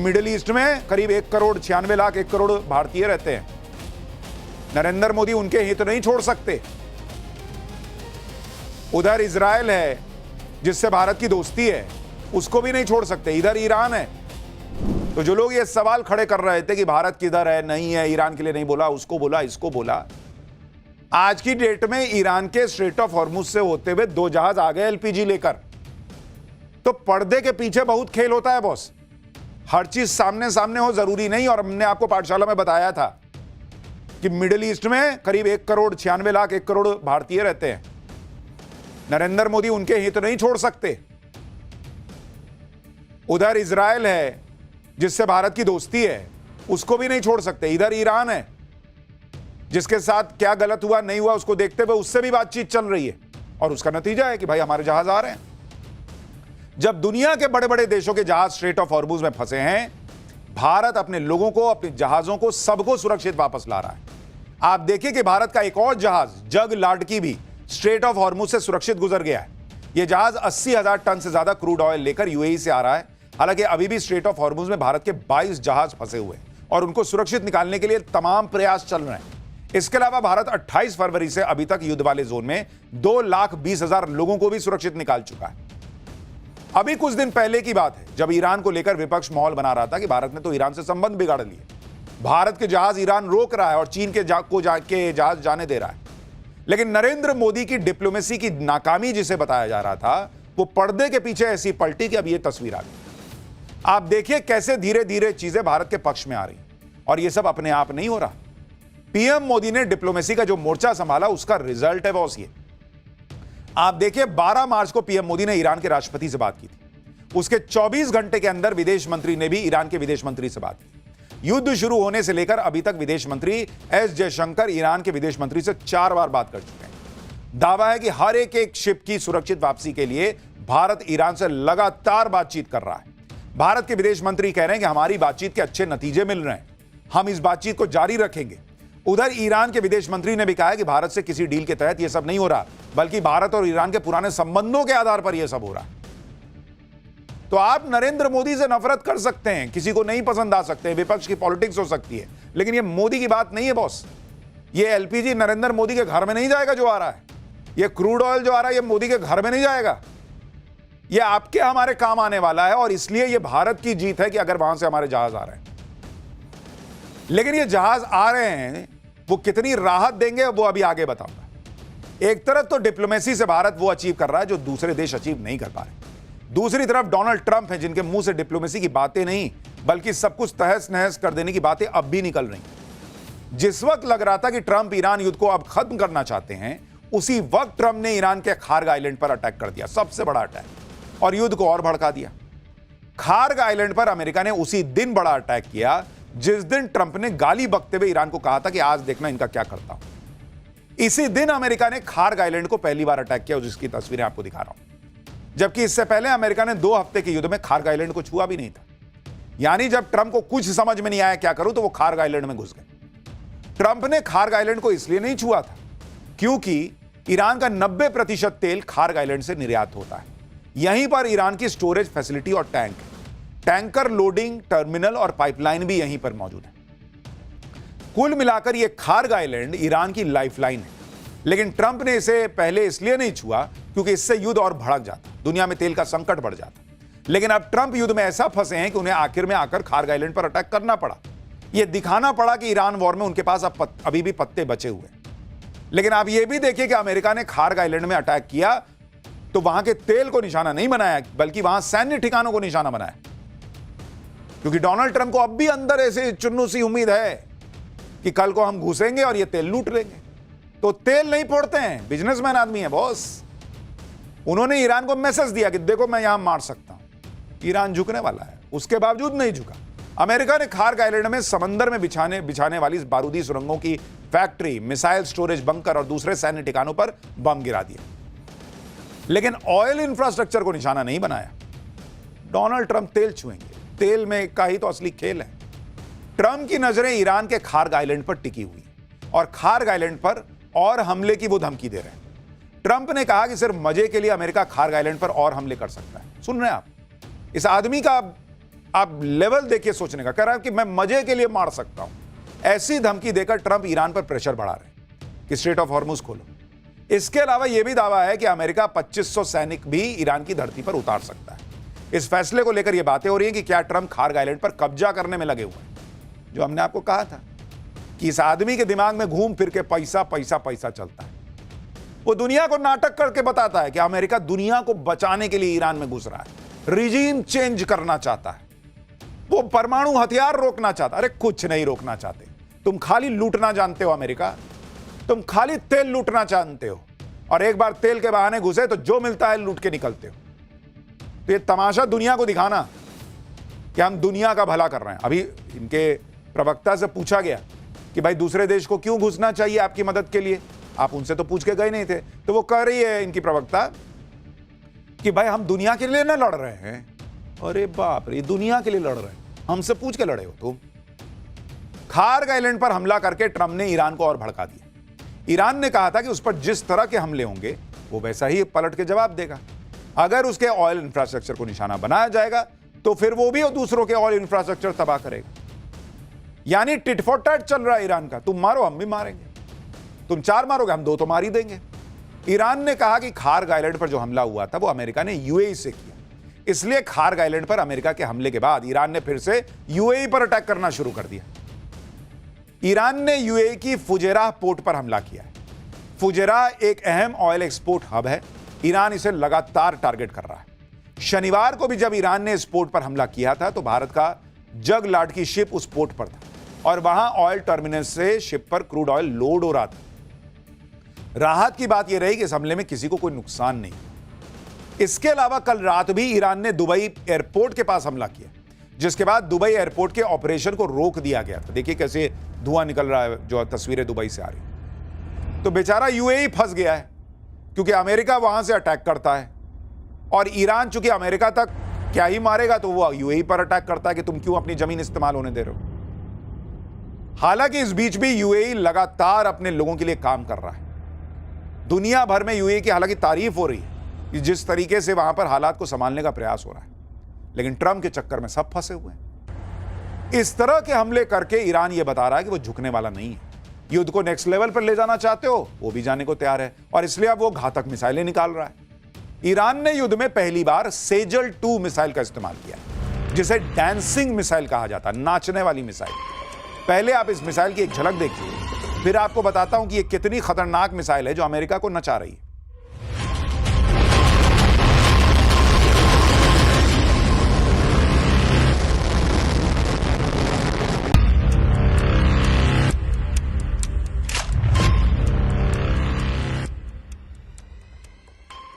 Middle east में करीब 1,96,00,000 1 करोड़ भारतीय रहते हैं। नरेंद्र मोदी उनके हित नहीं छोड़ सकते। उधर इजराइल है जिससे भारत की दोस्ती है, उसको भी नहीं छोड़ सकते। इधर ईरान है। तो जो लोग ये सवाल खड़े कर रहे थे कि भारत किधर है, नहीं है, ईरान के लिए नहीं बोला, उसको बोला, इसको बोला, आज की डेट में ईरान के स्ट्रेट ऑफ हॉर्मुज से होते हुए 2 जहाज आ गए एलपीजी लेकर। तो पर्दे के पीछे बहुत खेल होता है बॉस। हर चीज सामने सामने हो जरूरी नहीं। और हमने आपको पाठशाला में बताया था कि मिडिल ईस्ट में करीब 1,96,00,000 1 करोड़ भारतीय रहते हैं। नरेंद्र मोदी उनके हित नहीं छोड़ सकते। उधर इजराइल है जिससे भारत की दोस्ती है, उसको भी नहीं छोड़ सकते। इधर ईरान है जिसके साथ क्या गलत हुआ नहीं हुआ उसको देखते हुए उससे भी बातचीत चल रही है। और उसका नतीजा है कि भाई हमारे जहाज आ रहे हैं। जब दुनिया के बड़े बड़े देशों के जहाज स्ट्रेट ऑफ हॉर्मुज में फंसे हैं, भारत अपने लोगों को, अपने जहाजों को, सबको सुरक्षित वापस ला रहा है। आप देखिए कि भारत का एक और जहाज जग लाडकी भी स्ट्रेट ऑफ हॉर्मुज से सुरक्षित गुजर गया है। यह जहाज 80,000 टन से ज्यादा क्रूड ऑयल लेकर यूएई से आ रहा है। हालांकि अभी भी स्ट्रेट ऑफ हॉर्मुज में भारत के 22 जहाज फंसे हुए हैं और उनको सुरक्षित निकालने के लिए तमाम प्रयास चल रहे हैं। इसके अलावा भारत 28 फरवरी से अभी तक युद्ध वाले जोन में 2,20,000 लोगों को भी सुरक्षित निकाल चुका है। अभी कुछ दिन पहले की बात है जब ईरान को लेकर विपक्ष माहौल बना रहा था कि भारत ने तो ईरान से संबंध बिगाड़ लिए, भारत के जहाज ईरान रोक रहा है और चीन के जहाज जाने दे रहा है। लेकिन नरेंद्र मोदी की डिप्लोमेसी की नाकामी जिसे बताया जा रहा था, वो पर्दे के पीछे ऐसी पलटी कि अब ये तस्वीर आ गई। आप देखिए कैसे धीरे धीरे चीजें भारत के पक्ष में आ रही। और ये सब अपने आप नहीं हो रहा। पीएम मोदी ने डिप्लोमेसी का जो मोर्चा संभाला उसका रिजल्ट है बॉस ये। आप देखिए 12 मार्च को पीएम मोदी ने ईरान के राष्ट्रपति से बात की थी। उसके 24 घंटे के अंदर विदेश मंत्री ने भी ईरान के विदेश मंत्री से बात की। युद्ध शुरू होने से लेकर अभी तक विदेश मंत्री एस जयशंकर ईरान के विदेश मंत्री से 4 बार बात कर चुके हैं। दावा है कि हर एक शिप की सुरक्षित वापसी के लिए भारत ईरान से लगातार बातचीत कर रहा है। भारत के विदेश मंत्री कह रहे हैं कि हमारी बातचीत के अच्छे नतीजे मिल रहे हैं, हम इस बातचीत को जारी रखेंगे। उधर ईरान के विदेश मंत्री ने भी कहा है कि भारत से किसी डील के तहत यह सब नहीं हो रहा, बल्कि भारत और ईरान के पुराने संबंधों के आधार पर यह सब हो रहा है। तो आप नरेंद्र मोदी से नफरत कर सकते हैं, किसी को नहीं पसंद आ सकते हैं, विपक्ष की पॉलिटिक्स हो सकती है, लेकिन यह मोदी की बात नहीं है बॉस। ये एलपीजी नरेंद्र मोदी के घर में नहीं जाएगा जो आ रहा है। यह क्रूड ऑयल जो आ रहा है, यह मोदी के घर में नहीं जाएगा। यह आपके हमारे काम आने वाला है। और इसलिए यह भारत की जीत है कि अगर वहां से हमारे जहाज आ रहे हैं। लेकिन ये जहाज आ रहे हैं, वो कितनी राहत देंगे वो अभी आगे बताऊंगा। एक तरफ तो डिप्लोमेसी से भारत वो अचीव कर रहा है जो दूसरे देश अचीव नहीं कर पा रहे। दूसरी तरफ डोनाल्ड ट्रंप है जिनके मुंह से डिप्लोमेसी की बातें नहीं बल्कि सब कुछ तहस नहस कर देने की बातें अब भी निकल रही। जिस वक्त लग रहा था कि ट्रंप ईरान युद्ध को अब खत्म करना चाहते हैं, उसी वक्त ट्रंप ने ईरान के खार्ग आइलैंड पर अटैक कर दिया, सबसे बड़ा अटैक, और युद्ध को और भड़का दिया। खार्ग आइलैंड पर अमेरिका ने उसी दिन बड़ा अटैक किया जिस दिन ट्रंप ने गाली बकते हुए ईरान को कहा था कि आज देखना इनका क्या करता हूं। इसी दिन अमेरिका ने खार्ग आइलैंड को पहली बार अटैक किया, जिसकी तस्वीरें आपको दिखा रहा हूं। जबकि इससे पहले अमेरिका ने 2 हफ्ते के युद्ध में खार्ग आइलैंड को छुआ भी नहीं था। यानी जब ट्रंप को कुछ समझ में नहीं आया क्या करूं, तो वो खार्ग आइलैंड में घुस गए। ट्रंप ने खार्ग आइलैंड को इसलिए नहीं छुआ था क्योंकि ईरान का 90% तेल खार्ग आइलैंड से निर्यात होता है। यहीं पर ईरान की स्टोरेज फैसिलिटी और टैंकर लोडिंग टर्मिनल और पाइपलाइन भी यहीं पर मौजूद है। कुल मिलाकर यह खार्ग आइलैंड ईरान की लाइफलाइन है। लेकिन ट्रंप ने इसे पहले इसलिए नहीं छुआ क्योंकि इससे युद्ध और भड़क जाता, दुनिया में तेल का संकट बढ़ जाता। लेकिन अब ट्रंप युद्ध में ऐसा फंसे हैं कि उन्हें आखिर में आकर खार्ग आइलैंड पर अटैक करना पड़ा। यह दिखाना पड़ा कि ईरान वॉर में उनके पास अभी भी पत्ते बचे हुए। लेकिन आप यह भी देखिए कि अमेरिका ने खार्ग आइलैंड में अटैक किया तो वहां के तेल को निशाना नहीं बनाया, बल्कि वहां सैन्य ठिकानों को निशाना बनाया। क्योंकि डोनाल्ड ट्रंप को अब भी अंदर ऐसे चुन्नू सी उम्मीद है कि कल को हम घुसेंगे और ये तेल लूट लेंगे। तो तेल नहीं फोड़ते हैं, बिजनेसमैन आदमी है बॉस। उन्होंने ईरान को मैसेज दिया कि देखो मैं यहां मार सकता हूं। ईरान झुकने वाला है, उसके बावजूद नहीं झुका। अमेरिका ने खार्ग आइलैंड में समंदर में बिछाने वाली बारूदी सुरंगों की फैक्ट्री, मिसाइल स्टोरेज बंकर और दूसरे सैन्य ठिकानों पर बम गिरा दिया, लेकिन ऑयल इंफ्रास्ट्रक्चर को निशाना नहीं बनाया। डोनाल्ड ट्रंप तेल छुएंगे, तेल में का ही तो असली खेल है। ट्रंप की नजरें ईरान के खार्ग आइलैंड पर टिकी हुई और खार्ग आइलैंड पर और हमले की वो धमकी दे रहे हैं। ट्रंप ने कहा कि सिर्फ मजे के लिए अमेरिका खार्ग आइलैंड पर और हमले कर सकता है। सुन रहे हैं आप? इस आदमी का आप लेवल देखिए सोचने का, कह रहा है कि मैं मजे के लिए मार सकता हूं। ऐसी धमकी देकर ट्रंप ईरान पर प्रेशर बढ़ा रहे हैं कि स्ट्रेट ऑफ हॉर्मुज खोलो। इसके अलावा यह भी दावा है कि अमेरिका 2500 सैनिक भी ईरान की धरती पर उतार सकता है। इस फैसले को लेकर यह बातें हो रही हैं कि क्या ट्रंप खार्ग आइलैंड पर कब्जा करने में लगे हुए हैं। जो हमने आपको कहा था कि इस आदमी के दिमाग में घूम फिर के पैसा पैसा पैसा चलता है। वो दुनिया को नाटक करके बताता है कि अमेरिका दुनिया को बचाने के लिए ईरान में घुस रहा है, रिजीम चेंज करना चाहता है, वो परमाणु हथियार रोकना चाहता। अरे कुछ नहीं रोकना चाहते, तुम खाली लूटना जानते हो। अमेरिका, तुम खाली तेल लूटना जानते हो, और एक बार तेल के बहाने घुसे तो जो मिलता है लूट के निकलते हो। तो ये तमाशा दुनिया को दिखाना कि हम दुनिया का भला कर रहे हैं। अभी इनके प्रवक्ता से पूछा गया कि भाई दूसरे देश को क्यों घुसना चाहिए आपकी मदद के लिए, आप उनसे तो पूछ के गए नहीं थे। तो वो कह रही है इनकी प्रवक्ता कि भाई हम दुनिया के लिए ना लड़ रहे हैं। अरे बाप रे, दुनिया के लिए लड़ रहे हैं, हमसे पूछ के लड़े हो तुम। खार्ग आइलैंड पर हमला करके ट्रंप ने ईरान को और भड़का दिया। ईरान ने कहा था कि उस पर जिस तरह के हमले होंगे वो वैसा ही पलट के जवाब देगा। अगर उसके ऑयल इंफ्रास्ट्रक्चर को निशाना बनाया जाएगा तो फिर वो भी दूसरों के ऑयल इंफ्रास्ट्रक्चर तबाह करेगा। यानी टिट फॉर टैट चल रहा है ईरान का, तुम मारो हम भी मारेंगे, तुम 4 मारोगे हम 2 तो मार ही देंगे। ईरान ने कहा कि खार्ग आइलैंड पर जो हमला हुआ था वो अमेरिका ने यूएई से किया, इसलिए खार्ग आइलैंड पर अमेरिका के हमले के बाद ईरान ने फिर से यूएई पर अटैक करना शुरू कर दिया। ईरान ने यूएई की फुजेराह पोर्ट पर हमला किया है। फुजेराह एक अहम ऑयल एक्सपोर्ट हब है, ईरान इसे लगातार टारगेट कर रहा है। शनिवार को भी जब ईरान ने इस पोर्ट पर हमला किया था तो भारत का जगलाट की शिप उस पोर्ट पर था और वहां ऑयल टर्मिनल से शिप पर क्रूड ऑयल लोड हो रहा था। राहत की बात यह रही कि इस हमले में किसी को कोई नुकसान नहीं। इसके अलावा कल रात भी ईरान ने दुबई एयरपोर्ट के पास हमला किया, जिसके बाद दुबई एयरपोर्ट के ऑपरेशन को रोक दिया गया था। देखिए कैसे धुआं निकल रहा है, जो तस्वीरें दुबई से आ रही। तो बेचारा यूएई फंस गया है क्योंकि अमेरिका वहां से अटैक करता है और ईरान चूंकि अमेरिका तक क्या ही मारेगा तो वो यूएई पर अटैक करता है कि तुम क्यों अपनी जमीन इस्तेमाल होने दे रहे हो। हालांकि इस बीच भी यूएई लगातार अपने लोगों के लिए काम कर रहा है। दुनिया भर में यूएई की हालांकि तारीफ हो रही है कि जिस तरीके से वहां पर हालात को संभालने का प्रयास हो रहा है, लेकिन ट्रंप के चक्कर में सब फंसे हुए हैं। इस तरह के हमले करके ईरान यह बता रहा है कि वो झुकने वाला नहीं है। युद्ध को नेक्स्ट लेवल पर ले जाना चाहते हो, वो भी जाने को तैयार है, और इसलिए अब वो घातक मिसाइलें निकाल रहा है। ईरान ने युद्ध में पहली बार सेजल 2 मिसाइल का इस्तेमाल किया, जिसे डांसिंग मिसाइल कहा जाता है, नाचने वाली मिसाइल। पहले आप इस मिसाइल की एक झलक देखिए, फिर आपको बताता हूं कि यह कितनी खतरनाक मिसाइल है जो अमेरिका को नचा रही है।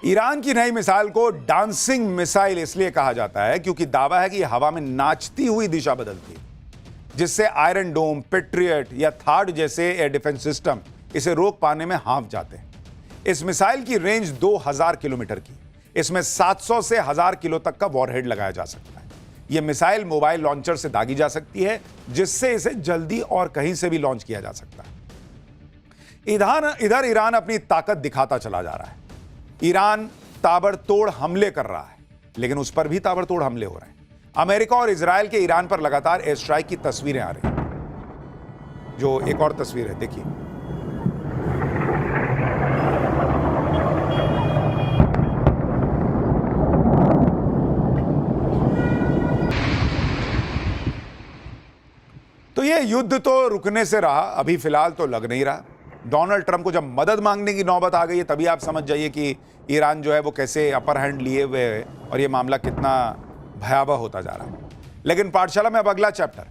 ईरान की नई मिसाइल को डांसिंग मिसाइल इसलिए कहा जाता है क्योंकि दावा है कि यह हवा में नाचती हुई दिशा बदलती है, जिससे आयरन डोम, पेट्रियट या थार्ड जैसे एयर डिफेंस सिस्टम इसे रोक पाने में हांफ जाते हैं। इस मिसाइल की रेंज 2000 किलोमीटर की, इसमें 700 से 1000 किलो तक का वॉरहेड लगाया जा सकता है। यह मिसाइल मोबाइल लॉन्चर से दागी जा सकती है, जिससे इसे जल्दी और कहीं से भी लॉन्च किया जा सकता है। इधर ईरान अपनी ताकत दिखाता चला जा रहा है। ईरान ताबड़तोड़ हमले कर रहा है, लेकिन उस पर भी ताबड़तोड़ हमले हो रहे हैं। अमेरिका और इजराइल के ईरान पर लगातार एयर स्ट्राइक की तस्वीरें आ रही हैं। जो एक और तस्वीर है, देखिए। तो ये युद्ध तो रुकने से रहा, अभी फिलहाल तो लग नहीं रहा। डोनाल्ड ट्रंप को जब मदद मांगने की नौबत आ गई है, तभी आप समझ जाइए कि ईरान जो है वो कैसे अपर हैंड लिए हुए है और ये मामला कितना भयावह होता जा रहा है। लेकिन पाठशाला में अब अगला चैप्टर,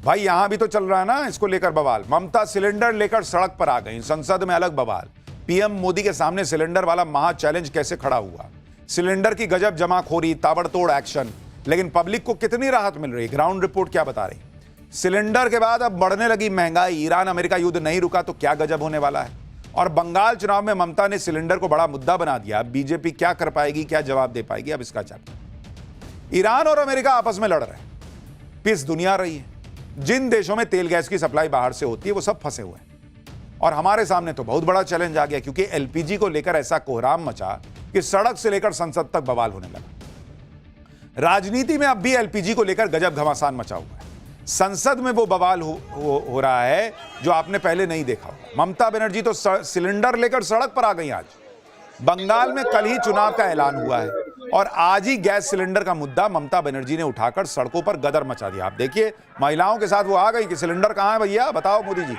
भाई यहां भी तो चल रहा है ना इसको लेकर बवाल। ममता सिलेंडर लेकर सड़क पर आ गई, संसद में अलग बवाल। पीएम मोदी के सामने सिलेंडर वाला महा चैलेंज कैसे खड़ा हुआ। सिलेंडर की गजब जमाखोरी, ताबड़तोड़ एक्शन, लेकिन पब्लिक को कितनी राहत मिल रही। ग्राउंड रिपोर्ट क्या बता रही। सिलेंडर के बाद अब बढ़ने लगी महंगाई, ईरान अमेरिका युद्ध नहीं रुका तो क्या गजब होने वाला है। और बंगाल चुनाव में ममता ने सिलेंडर को बड़ा मुद्दा बना दिया। बीजेपी क्या कर पाएगी, क्या जवाब दे पाएगी, अब इसका चैप्टर। ईरान और अमेरिका आपस में लड़ रहे हैं, पीस दुनिया रही है। जिन देशों में तेल गैस की सप्लाई बाहर से होती है वो सब फंसे हुए हैं। और हमारे सामने तो बहुत बड़ा चैलेंज आ गया, क्योंकि एलपीजी को लेकर ऐसा कोहराम मचा कि सड़क से लेकर संसद तक बवाल होने लगा। राजनीति में अब भी एलपीजी को लेकर गजब घमासान मचा हुआ है। संसद में वो बवाल हो रहा है जो आपने पहले नहीं देखा होगा। ममता बनर्जी तो सिलेंडर लेकर सड़क पर आ गई। आज बंगाल में कल ही चुनाव का ऐलान हुआ है और आज ही गैस सिलेंडर का मुद्दा ममता बनर्जी ने उठाकर सड़कों पर गदर मचा दिया। आप देखिए, महिलाओं के साथ वो आ गई कि सिलेंडर कहां है भैया, बताओ मोदी जी।